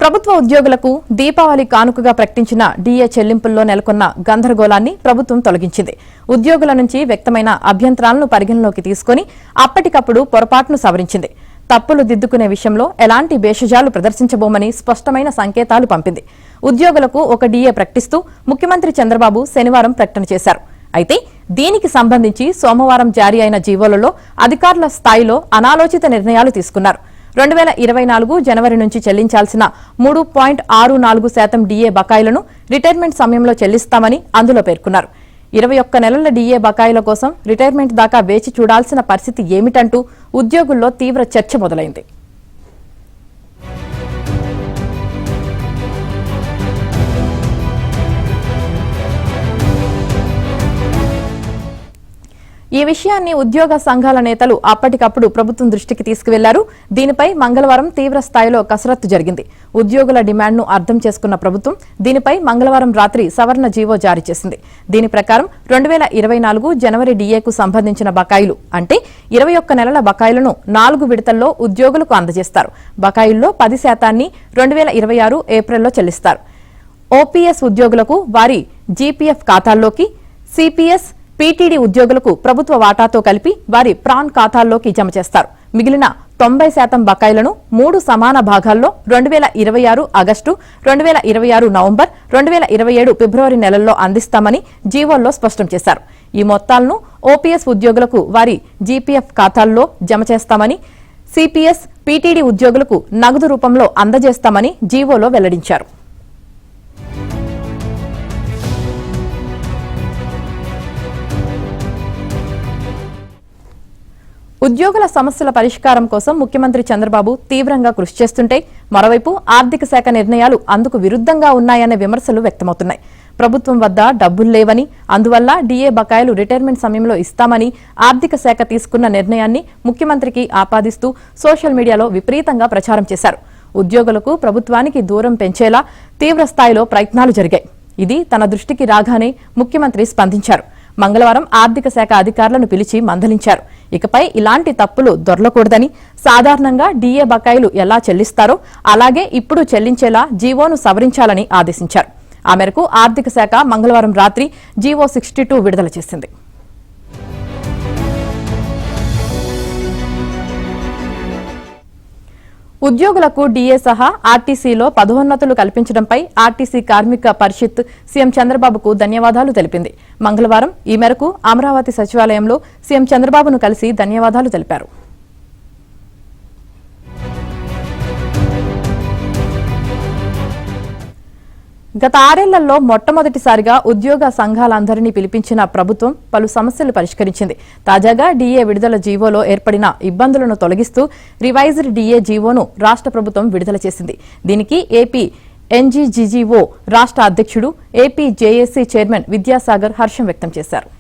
ప్రభుత్వ ఉద్యోగులకు దీపావళి కానుకగా ప్రకటించిన డీఏ చెల్లింపుల్లో నెలకొన్న గందరగోళాన్ని ప్రభుత్వం తొలగించింది. ఉద్యోగుల నుంచి వ్యక్తమైన అభ్యంతరాలను పరిగణలోకి తీసుకుని అప్పటికప్పుడు పొరపాటును సవరించింది. తప్పులు దిద్దుకునే విషయంలో ఎలాంటి భేషజాలు ప్రదర్శించబోమని స్పష్టమైన సంకేతాలు పంపింది. ఉద్యోగులకు ఒక డీఏ ప్రకటిస్తూ ముఖ్యమంత్రి చంద్రబాబు శనివారం ప్రకటన చేశారు. అయితే దీనికి సంబంధించి సోమవారం జారీ అయిన జీవోలలో అధికారుల స్థాయిలో అనాలోచిత నిర్ణయాలు తీసుకున్నారు. 2024 జనవరి నుంచి చెల్లించాల్సిన 3.64% డీఏ బకాయిలను రిటైర్మెంట్ సమయంలో చెల్లిస్తామని అందులో పేర్కొన్నారు. 21 నెలల డీఏ బకాయిల కోసం రిటైర్మెంట్ దాకా వేచి చూడాల్సిన పరిస్థితి ఏమిటంటూ ఉద్యోగుల్లో తీవ్ర చర్చ మొదలైంది. ఈ విషయాన్ని ఉద్యోగ సంఘాల నేతలు అప్పటికప్పుడు ప్రభుత్వం దృష్టికి తీసుకువెళ్లారు. దీనిపై మంగళవారం తీవ్ర స్థాయిలో కసరత్తు జరిగింది. ఉద్యోగుల డిమాండ్ను అర్థం చేసుకున్న ప్రభుత్వం దీనిపై మంగళవారం రాత్రి సవరణ జీవో జారీ చేసింది. దీని ప్రకారం 2024 జనవరి డీఏకు సంబంధించిన బకాయిలు అంటే 21 నెలల బకాయిలను 4 విడతల్లో ఉద్యోగులకు అందజేస్తారు. బకాయిల్లో 10% 2026 ఏప్రిల్లో చెల్లిస్తారు. ఓపీఎస్ ఉద్యోగులకు వారి జీపీఎఫ్ ఖాతాల్లోకి, సిపిఎస్ పీటీడీ ఉద్యోగులకు ప్రభుత్వ వాటాతో కలిపి వారి ప్రాన్ ఖాతాల్లోకి జమ చేస్తారు. మిగిలిన 90% బకాయిలను 3 సమాన భాగాల్లో 2026 ఆగస్టు, 2026 నవంబర్, 2027 ఫిబ్రవరి నెలల్లో అందిస్తామని జీవోల్లో స్పష్టం చేశారు. ఈ మొత్తాలను ఓపీఎస్ ఉద్యోగులకు వారి జీపీఎఫ్ ఖాతాల్లో జమ చేస్తామని, సిపిఎస్ పీటీడీ ఉద్యోగులకు నగదు రూపంలో అందజేస్తామని జీవోలో వెల్లడించారు. ఉద్యోగుల సమస్యల పరిష్కారం కోసం ముఖ్యమంత్రి చంద్రబాబు తీవ్రంగా కృషి చేస్తుంటే మరోవైపు ఆర్థిక శాఖ నిర్ణయాలు అందుకు విరుద్ధంగా ఉన్నాయనే విమర్శలు వ్యక్తమవుతున్నాయి. ప్రభుత్వం వద్ద డబ్బులు లేవని, అందువల్ల డీఏ బకాయిలు రిటైర్మెంట్ సమయంలో ఇస్తామని ఆర్థిక శాఖ తీసుకున్న నిర్ణయాన్ని ముఖ్యమంత్రికి ఆపాదిస్తూ సోషల్ మీడియాలో విపరీతంగా ప్రచారం చేశారు. ఉద్యోగులకు ప్రభుత్వానికి దూరం పెంచేలా తీవ్ర స్థాయిలో ప్రయత్నాలు జరిగాయి. ఇది తన దృష్టికి రాగానే ముఖ్యమంత్రి స్పందించారు. మంగళవారం ఆర్థిక శాఖ అధికారులను పిలిచి మందలించారు. ఇకపై ఇలాంటి తప్పులు దొర్లకూడదని, సాధారణంగా డీఏ బకాయిలు ఎలా చెల్లిస్తారో అలాగే ఇప్పుడు చెల్లించేలా జీవోను సవరించాలని ఆదేశించారు. ఆ మేరకు ఆర్థిక శాఖ మంగళవారం రాత్రి జీవో 62 విడుదల చేసింది. ఉద్యోగులకు డీఏ సహా ఆర్టీసీలో పదోన్నతులు కల్పించడంపై ఆర్టీసీ కార్మిక పరిషత్ సీఎం చంద్రబాబుకు ధన్యవాదాలు తెలిపింది. మంగళవారం ఈ మేరకు అమరావతి సచివాలయంలో సీఎం చంద్రబాబును కలిసి ధన్యవాదాలు తెలిపారు. గత 6 ఏళ్లలో మొట్టమొదటిసారిగా ఉద్యోగ సంఘాలందరినీ పిలిపించిన ప్రభుత్వం పలు సమస్యలు పరిష్కరించింది. తాజాగా డీఏ విడుదల జీవోలో ఏర్పడిన ఇబ్బందులను తొలగిస్తూ రివైజ్డ్ డీఏ జీవోను రాష్ట్ర ప్రభుత్వం విడుదల చేసింది. దీనికి ఏపీ ఎన్జీజీఓ రాష్ట్ర అధ్యక్షుడు, ఏపీ జేఏసీ చైర్మన్ విద్యాసాగర్ హర్షం వ్యక్తం చేశారు.